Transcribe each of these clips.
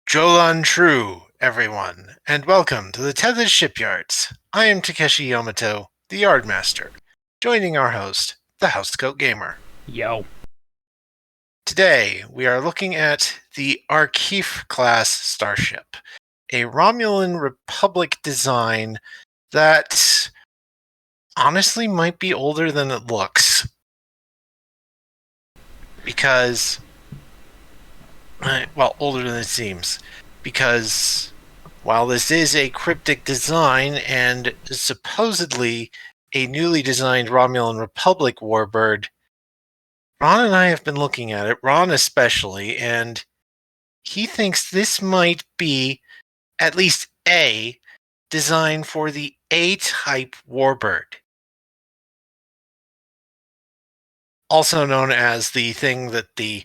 Jolan True, everyone, and welcome to the Tethys Shipyards. I am Takeshi Yamato, the Yardmaster, joining our host, the Housecoat Gamer. Yo. Today, we are looking at the Jhu'ael-Class starship, a Romulan Republic design that honestly might be older than it looks. Because, older than it seems. Because while this is a cryptic design and supposedly a newly designed Romulan Republic warbird, Ron and I have been looking at it, Ron especially, and he thinks this might be at least a design for the A-type warbird. Also known as the thing that the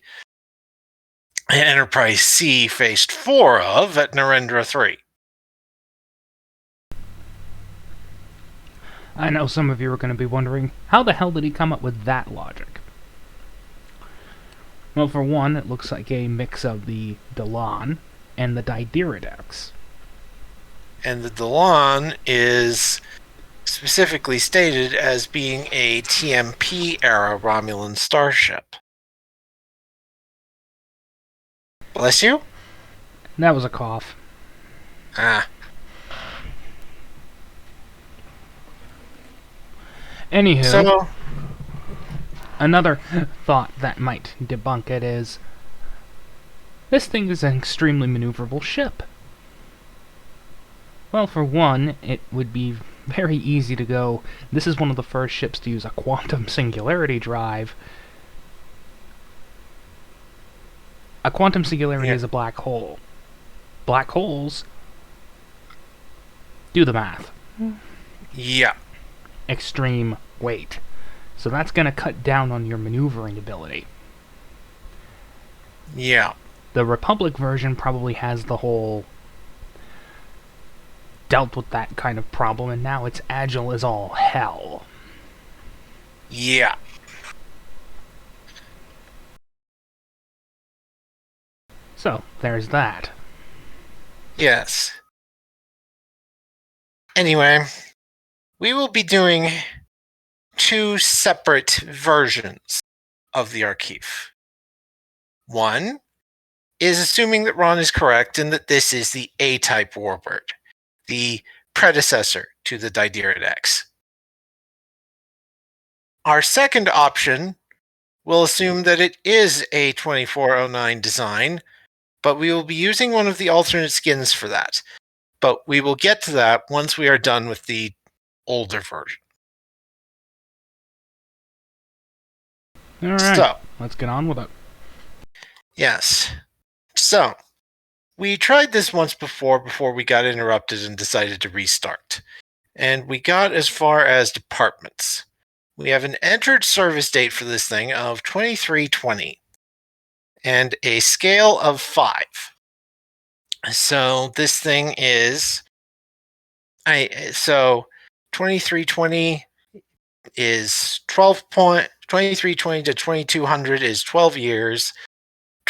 Enterprise C faced 4 of at Narendra 3. I know some of you are going to be wondering, how the hell did he come up with that logic? Well, for one, it looks like a mix of the Dalan and the Dideridex. And the Dalan is specifically stated as being a TMP-era Romulan starship. Bless you? That was a cough. Anywho, another thought that might debunk it is, this thing is an extremely maneuverable ship. Well, for one, it would be very easy to go, this is one of the first ships to use a quantum singularity drive. A quantum singularity is a black hole. Black holes, do the math. Yeah. Extreme weight. So that's going to cut down on your maneuvering ability. Yeah. The Republic version probably has the whole dealt with that kind of problem, and now it's agile as all hell. Yeah. So, there's that. Yes. Anyway, we will be doing 2 separate versions of the Archive. One is assuming that Ron is correct and that this is the A-type warbird, the predecessor to the Dideridex. Our second option will assume that it is a 2409 design, but we will be using one of the alternate skins for that. But we will get to that once we are done with the older version. Alright, so, let's get on with it. Yes. So, we tried this once before we got interrupted and decided to restart. And we got as far as departments. We have an entered service date for this thing of 2320 and a scale of 5. So this thing is 2320 is 2320 to 2200 is 12 years.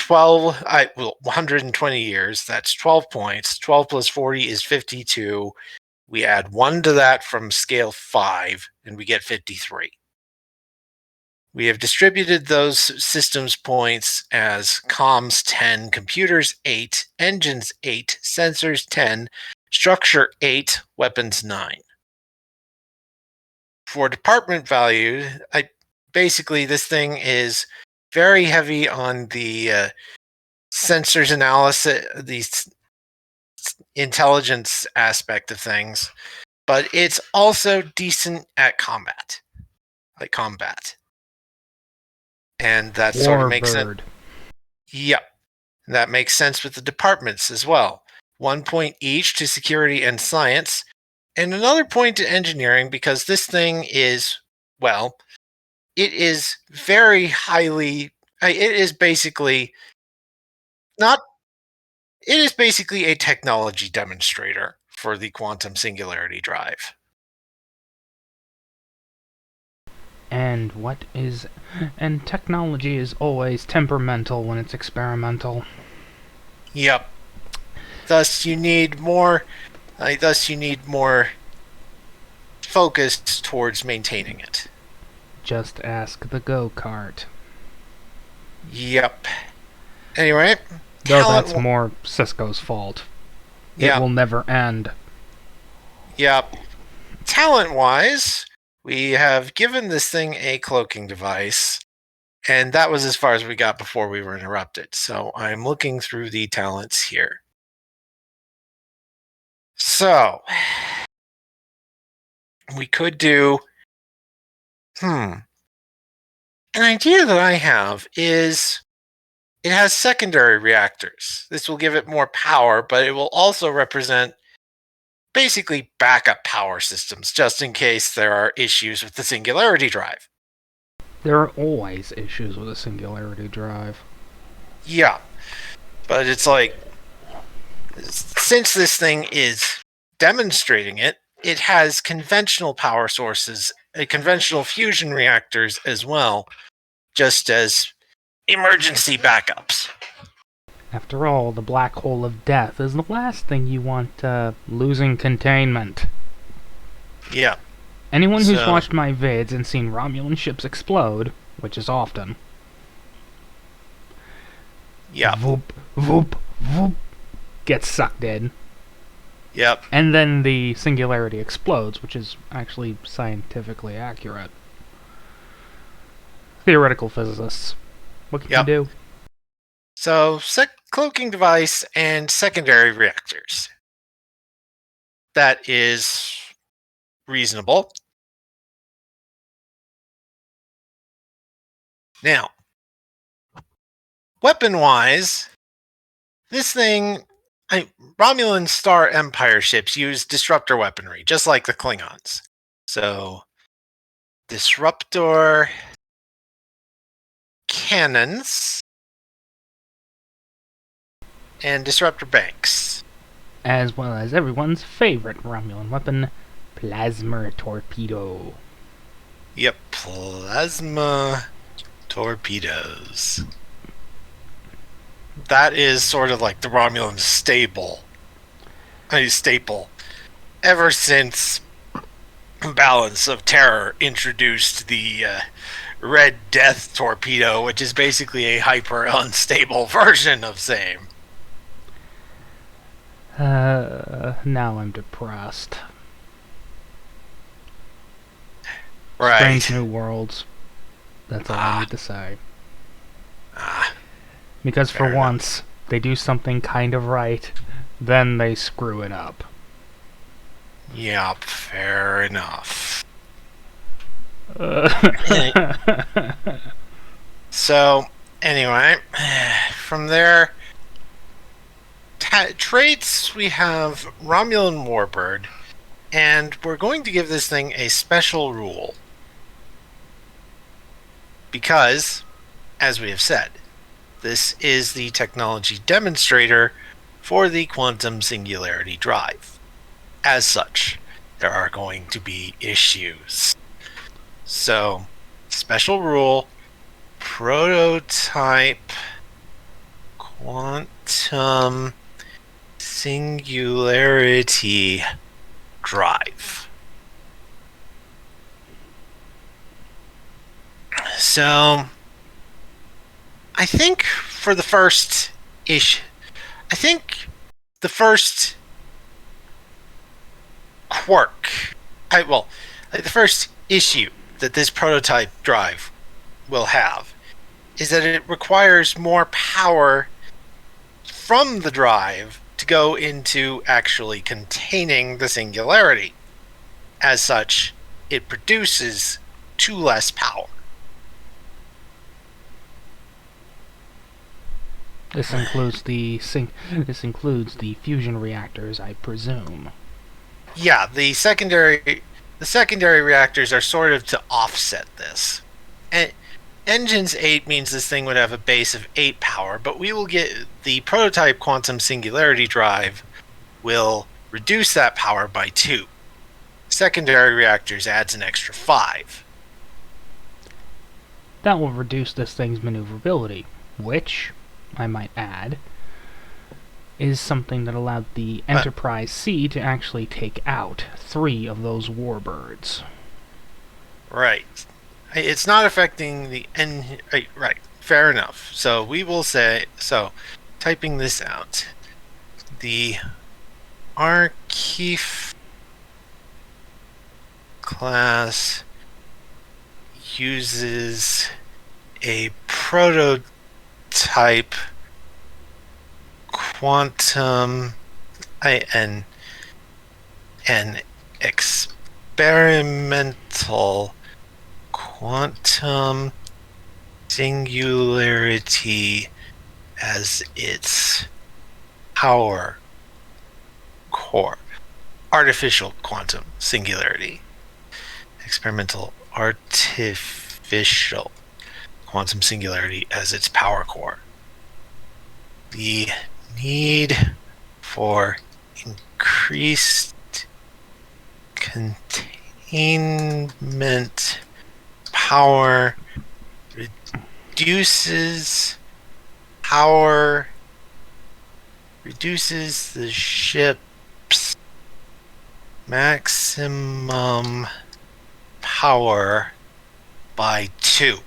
120 years, that's 12 points. 12 plus 40 is 52. We add 1 to that from scale 5, and we get 53. We have distributed those systems points as comms 10, computers 8, engines 8, sensors 10, structure 8, weapons 9. For department value, basically this thing is very heavy on the sensors analysis, the intelligence aspect of things, but it's also decent at combat. And that sort of makes sense. Yep. That makes sense with the departments as well. 1 point each to security and science, and another point to engineering, because this thing is, well, it is very highly, it is basically a technology demonstrator for the quantum singularity drive. And technology is always temperamental when it's experimental. Yep. Thus, you need more. Thus, you need more focus towards maintaining it. Just ask the go-kart. Yep. Anyway, Though that's more Cisco's fault. It will never end. Yep. Talent-wise, we have given this thing a cloaking device, and that was as far as we got before we were interrupted. So I'm looking through the talents here. So we could do, an idea that I have is it has secondary reactors. This will give it more power, but it will also represent basically backup power systems, just in case there are issues with the singularity drive. There are always issues with a singularity drive. Yeah, but it's like, since this thing is demonstrating it, it has conventional power sources, conventional fusion reactors as well, just as emergency backups. After all, the black hole of death is the last thing you want losing containment. Yeah. Anyone who's watched my vids and seen Romulan ships explode, which is often, voop, voop, voop, gets sucked in. Yep. And then the singularity explodes, which is actually scientifically accurate. Theoretical physicists. What can you do? So, cloaking device and secondary reactors. That is reasonable. Now, weapon-wise, this thing, Romulan Star Empire ships use disruptor weaponry, just like the Klingons. So, disruptor cannons and disruptor banks. As well as everyone's favorite Romulan weapon, plasma torpedo. Yep, plasma torpedoes. That is sort of like the Romulan staple. Ever since Balance of Terror introduced the Red Death torpedo, which is basically a hyper unstable version of same. Now I'm depressed. Right. Strange New Worlds. That's all I need to say. Because for once, they do something kind of right, then they screw it up. Yep, fair enough. So, anyway, from there, traits, we have Romulan Warbird, and we're going to give this thing a special rule. Because, as we have said, this is the technology demonstrator for the quantum singularity drive. As such, there are going to be issues. So, special rule, prototype quantum singularity drive. So, I think for the first the first quirk, the first issue that this prototype drive will have is that it requires more power from the drive to go into actually containing the singularity. As such, it produces too less power. This includes the fusion reactors, I presume. Yeah, the secondary reactors are sort of to offset this. And Engines 8 means this thing would have a base of 8 power, but we will get the prototype quantum singularity drive will reduce that power by 2. Secondary reactors adds an extra 5. That will reduce this thing's maneuverability, which, I might add, is something that allowed the Enterprise C to actually take out 3 of those warbirds. Right. It's not affecting the right. Fair enough. So we will say, typing this out, the Arkeef class uses a prototype quantum an experimental quantum singularity as its power core. Artificial quantum singularity. Experimental artificial quantum singularity as its power core. The need for increased containment power reduces the ship's maximum power by 2.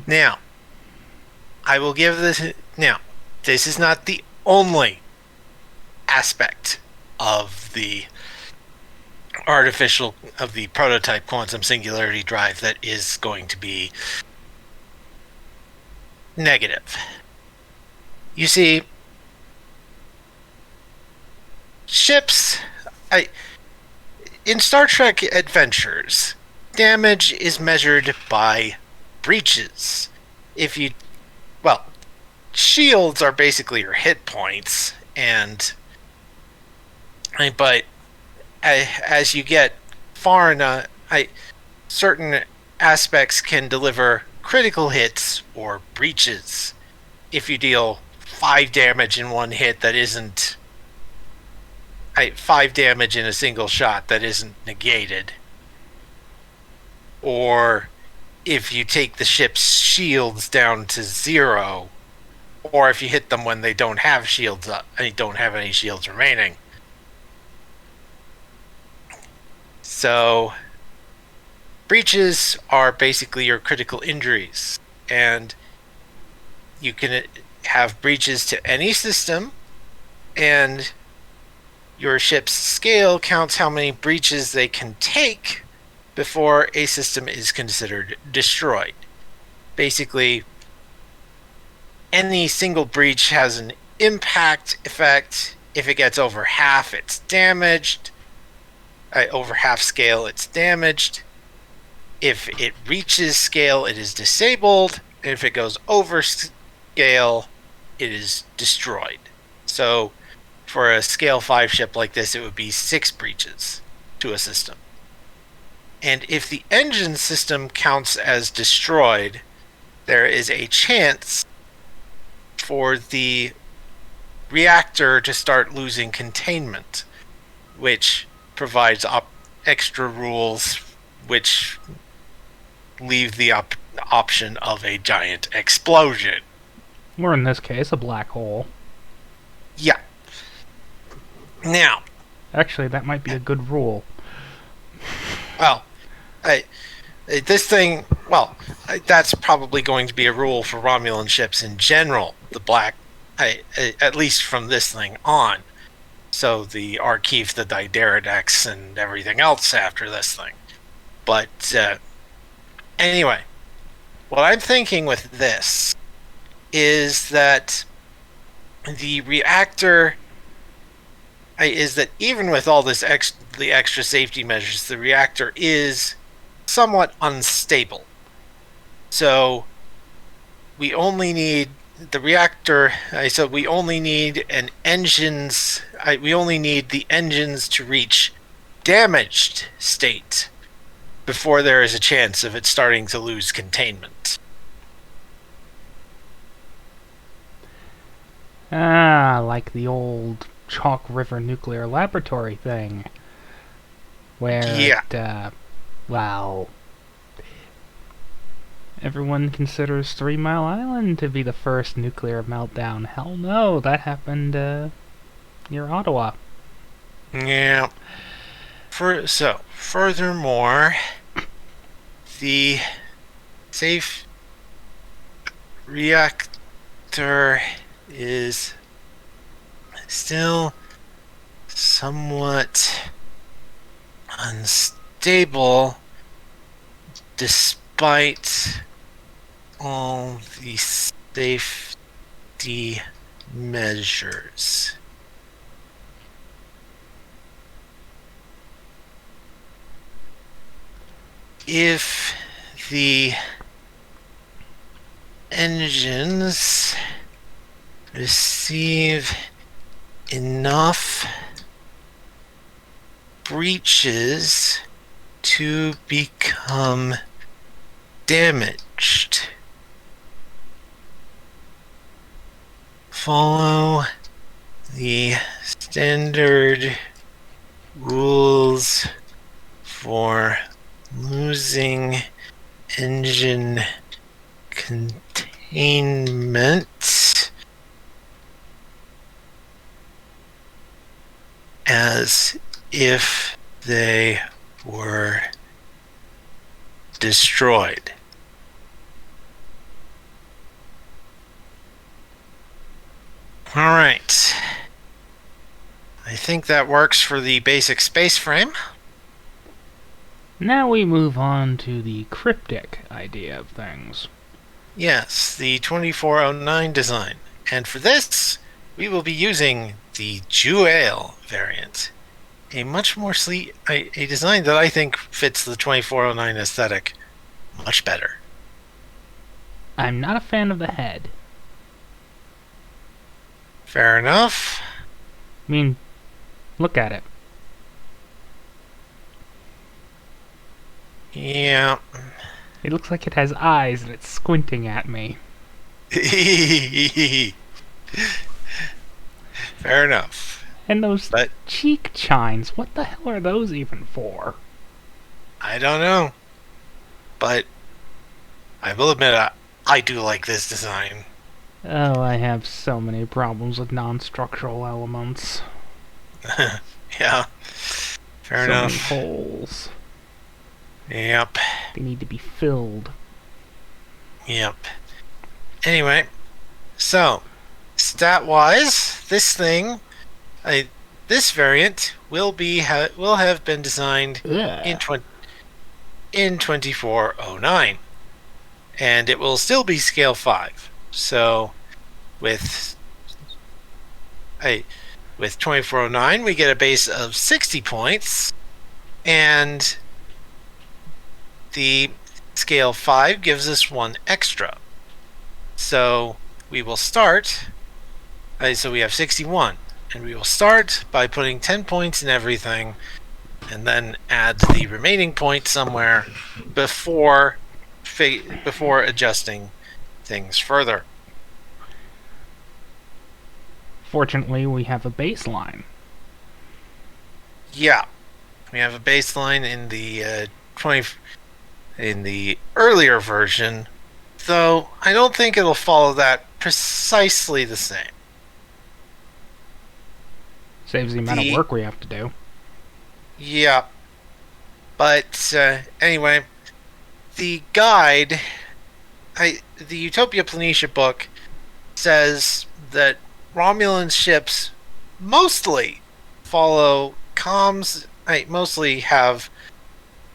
Now, I will give this... Now, this is not the only aspect of the prototype quantum singularity drive that is going to be negative. You see, ships... in Star Trek Adventures, damage is measured by breaches. Shields are basically your hit points, but as you get far enough, certain aspects can deliver critical hits or breaches. If you deal 5 damage in one hit that isn't 5 damage in a single shot that isn't negated, or if you take the ship's shields down to 0, or if you hit them when they don't have shields up, don't have any shields remaining. So breaches are basically your critical injuries, and you can have breaches to any system, and your ship's scale counts how many breaches they can take before a system is considered destroyed. Basically, any single breach has an impact effect. If it gets over half, it's damaged. Over half scale, it's damaged. If it reaches scale, it is disabled. And if it goes over scale, it is destroyed. So for a scale 5 ship like this, it would be 6 breaches to a system. And if the engine system counts as destroyed, there is a chance for the reactor to start losing containment, which provides extra rules which leave the option of a giant explosion. Or in this case, a black hole. Yeah. Now, actually, that might be a good rule. Well, this thing, that's probably going to be a rule for Romulan ships in general. The black, at least from this thing on. So the Arkeef, the Dideridex, and everything else after this thing. But anyway, what I'm thinking with this is that the reactor is that even with all this the extra safety measures, the reactor is somewhat unstable. So we only need the reactor. So we only need we only need the engines to reach damaged state before there is a chance of it starting to lose containment. Like the old Chalk River nuclear laboratory thing, where Everyone considers 3 Mile Island to be the first nuclear meltdown. Hell no, that happened near Ottawa. Yeah. Furthermore, the safe reactor is still somewhat unstable despite all the safety measures. If the engines receive enough breaches to become damaged, follow the standard rules for losing engine containment as if they were destroyed. All right. I think that works for the basic space frame. Now we move on to the cryptic idea of things. Yes, the 2409 design. And for this, we will be using the Jhu'ael variant. A much more sleek, a design that I think fits the 2409 aesthetic much better. I'm not a fan of the head. Fair enough. I mean, look at it. Yeah. It looks like it has eyes and it's squinting at me. Fair enough. And those cheek chines, what the hell are those even for? I don't know. But I will admit I do like this design. Oh, I have so many problems with non-structural elements. Yeah. Fair enough. So many holes. Yep. They need to be filled. Yep. Anyway, so stat-wise, this variant will have been designed in 2409, and it will still be scale 5. So with 2409, we get a base of 60 points, and the scale 5 gives us 1 extra. So we will start, so we have 61, and we will start by putting 10 points in everything, and then add the remaining points somewhere before adjusting things further. Fortunately, we have a baseline. Yeah, we have a baseline in the in the earlier version, though I don't think it'll follow that precisely the same. Saves the amount of work we have to do. Yeah. But anyway, the guide, the Utopia Planitia book says that Romulan ships mostly follow comms, mostly have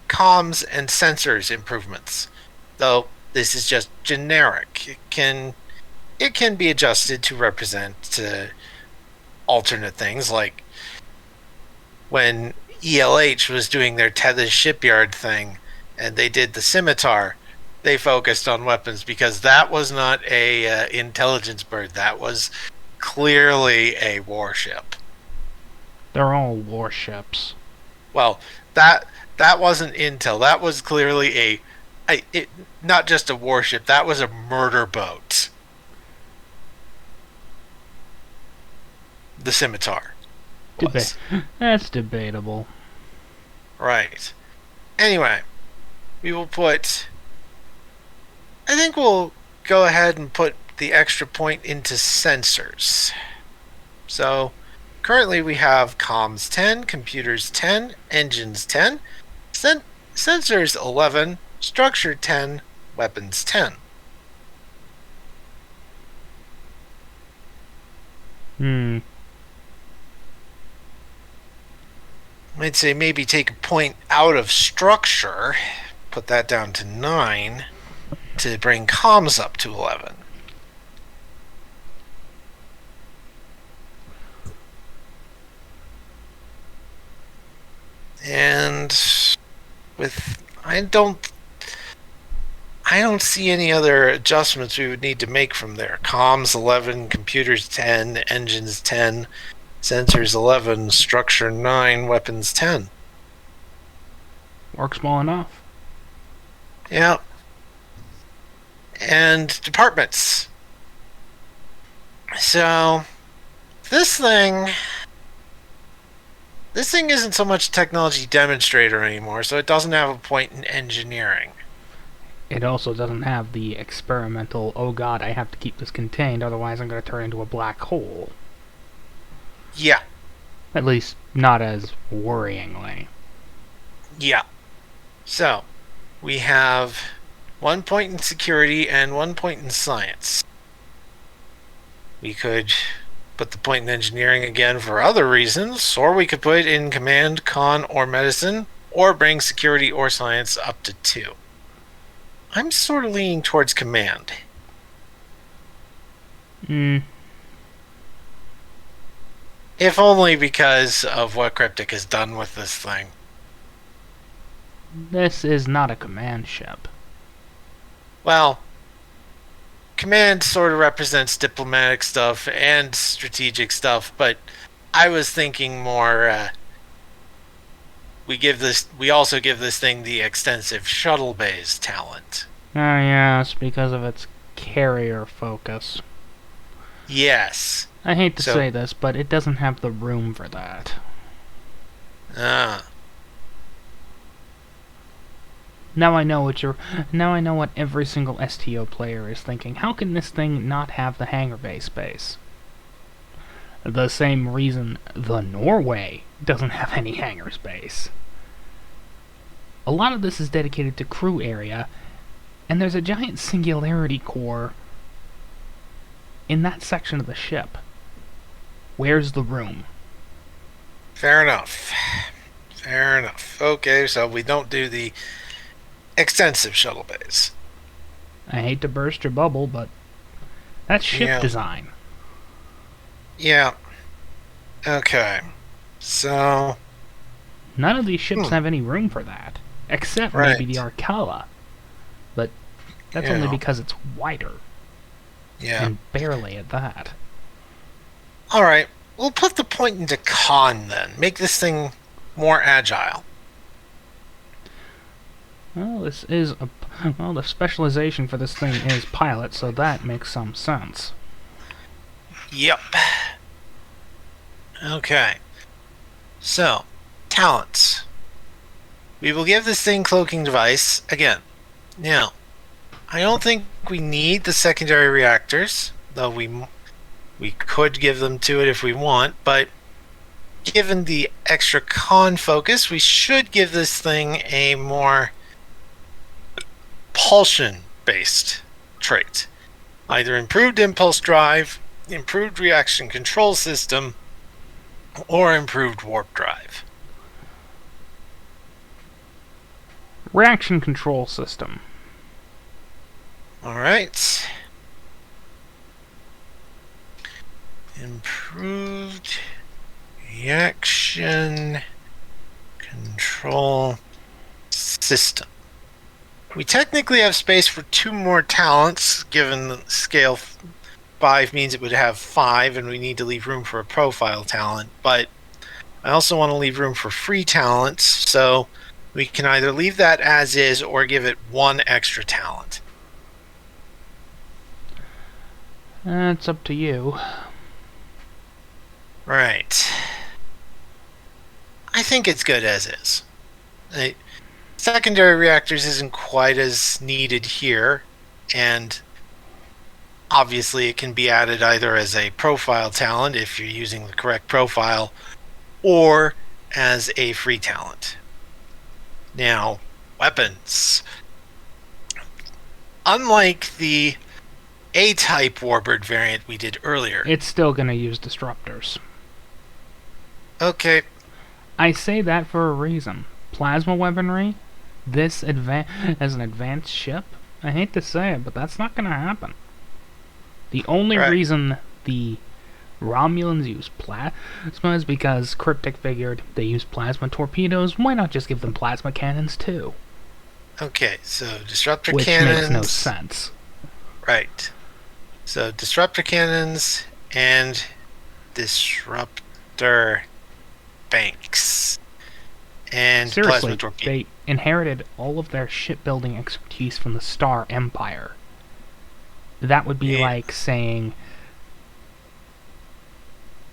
comms and sensors improvements, though this is just generic. It can be adjusted to represent alternate things, like when ELH was doing their Tethys Shipyard thing and they did the scimitar, they focused on weapons because that was not a intelligence bird. That was clearly a warship. They're all warships. Well, that wasn't intel. That was clearly not just a warship. That was a murder boat. The scimitar. That's debatable. Right. Anyway, we will put I think we'll go ahead and put the extra point into sensors. So currently we have comms 10, computers 10, engines 10, sensors 11, structure 10, weapons 10. I'd say maybe take a point out of structure, put that down to 9, to bring comms up to 11. And with I don't see any other adjustments we would need to make from there. Comms 11, computers 10, engines 10, sensors 11, structure 9, weapons 10. Works well enough. Yeah. And departments. So this thing isn't so much technology demonstrator anymore, so it doesn't have a point in engineering. It also doesn't have the experimental, oh god, I have to keep this contained, otherwise I'm going to turn into a black hole. Yeah. At least, not as worryingly. Yeah. So, we have 1 point in security and 1 point in science. We could put the point in engineering again for other reasons, or we could put it in command, con, or medicine, or bring security or science up to 2. I'm sort of leaning towards command. If only because of what Cryptic has done with this thing. This is not a command ship. Well, command sort of represents diplomatic stuff and strategic stuff, but I was thinking more we also give this thing the extensive shuttle bays talent. Ah, yes, because of its carrier focus. Yes. I hate to say this, but it doesn't have the room for that. Now I know what every single STO player is thinking. How can this thing not have the hangar bay space? The same reason the Norway doesn't have any hangar space. A lot of this is dedicated to crew area, and there's a giant singularity core in that section of the ship. Where's the room? Fair enough. Fair enough. Okay, so we don't do the extensive shuttle bays. I hate to burst your bubble, but that's ship design. Yeah. Okay. So none of these ships have any room for that, except maybe the Arcala. But that's only because it's wider. Yeah. And barely at that. Alright, we'll put the point into con then. Make this thing more agile. Well, the specialization for this thing is pilot, so that makes some sense. Yep. Okay. So, talents. We will give this thing cloaking device again. Now, I don't think we need the secondary reactors, though we could give them to it if we want, but given the extra con focus, we should give this thing a more propulsion-based trait. Either improved impulse drive, improved reaction control system, or improved warp drive. Reaction control system. Alright. Improved reaction control system. We technically have space for 2 more talents, given the scale 5 means it would have 5, and we need to leave room for a profile talent, but I also want to leave room for free talents, so we can either leave that as is or give it 1 extra talent. It's up to you. Right. I think it's good as is. Secondary reactors isn't quite as needed here, and obviously it can be added either as a profile talent if you're using the correct profile, or as a free talent. Now, weapons. Unlike the A-type Warbird variant we did earlier. It's still going to use disruptors. Okay. I say that for a reason. Plasma weaponry, as an advanced ship, I hate to say it, but that's not going to happen. The only reason the Romulans use plasma is because Cryptic figured they use plasma torpedoes. Why not just give them plasma cannons too? Okay, so disruptor Which cannons. Which makes no sense. Right. So disruptor cannons and disruptor banks. And seriously, plasma torpedoes. They inherited all of their shipbuilding expertise from the Star Empire. That would be like saying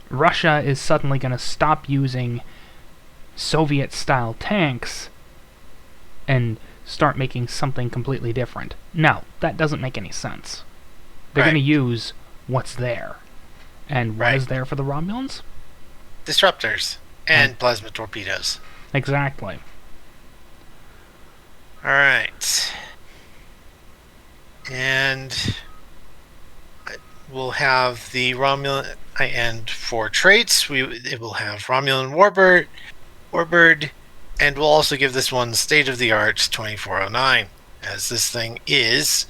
Russia is suddenly going to stop using Soviet-style tanks and start making something completely different. No, that doesn't make any sense. They're going to use what's there. And what is there for the Romulans? Disruptors and plasma torpedoes. Exactly. Alright. And we'll have the Romulan, and for traits, it will have Romulan Warbird, and we'll also give this one state-of-the-art 2409, as this thing is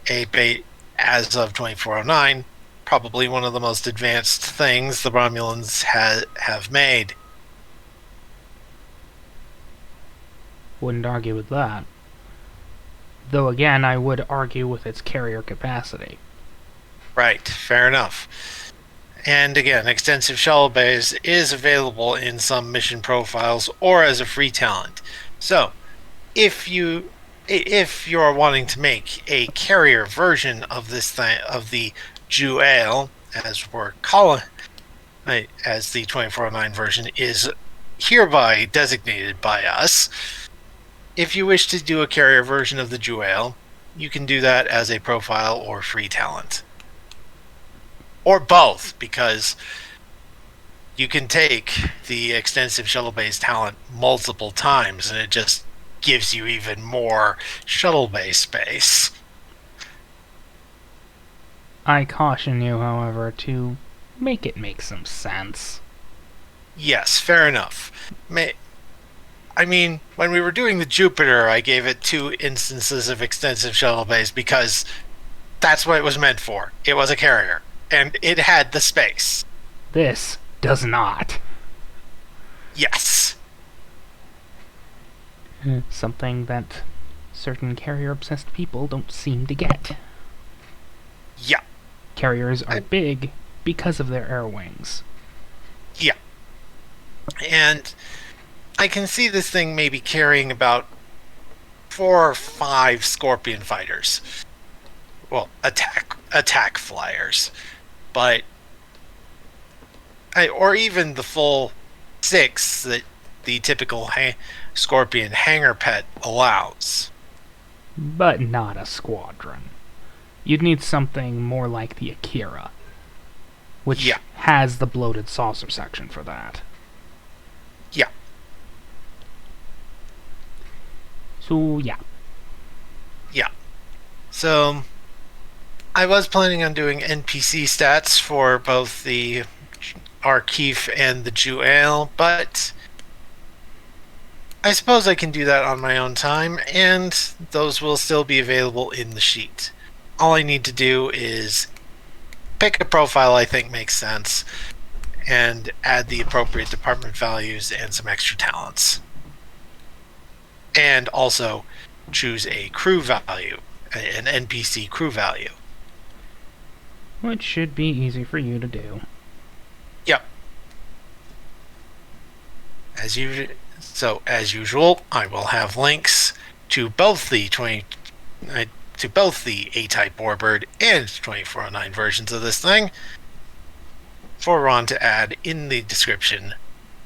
as of 2409, probably one of the most advanced things the Romulans have made. Wouldn't argue with that. Though again, I would argue with its carrier capacity. Right, fair enough. And again, extensive shuttle bays is available in some mission profiles or as a free talent. So, if you're wanting to make a carrier version of this thing, of the Jhu'ael, as we're calling, as the 2409 version is hereby designated by us, if you wish to do a carrier version of the Jhu'ael, you can do that as a profile or free talent. Or both, because you can take the extensive shuttle base talent multiple times and it just gives you even more shuttle bay space. I caution you, however, to make it make some sense. Yes, fair enough. I mean, when we were doing the Jupiter, I gave it 2 instances of extensive shuttle bays because that's what it was meant for. It was a carrier, and it had the space. This does not. Yes. Something that certain carrier-obsessed people don't seem to get. Yeah. Carriers are big because of their air wings. Yeah. And I can see this thing maybe carrying about 4 or 5 Scorpion fighters. Well, attack flyers. But or even the full 6 that the typical Scorpion hangar pet allows. But not a squadron. You'd need something more like the Akira, which has the bloated saucer section for that. Yeah. So, yeah. Yeah. So, I was planning on doing NPC stats for both the Arkeef and the Jhu'ael, but I suppose I can do that on my own time, and those will still be available in the sheet. All I need to do is pick a profile I think makes sense, and add the appropriate department values and some extra talents. And also choose a crew value, an NPC crew value. Which should be easy for you to do. Yep. As usual, I will have links to both the A-type Warbird and 2409 versions of this thing for Ron to add in the description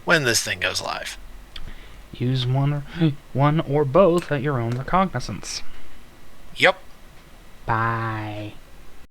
when this thing goes live. Use one or both at your own recognizance. Yep. Bye.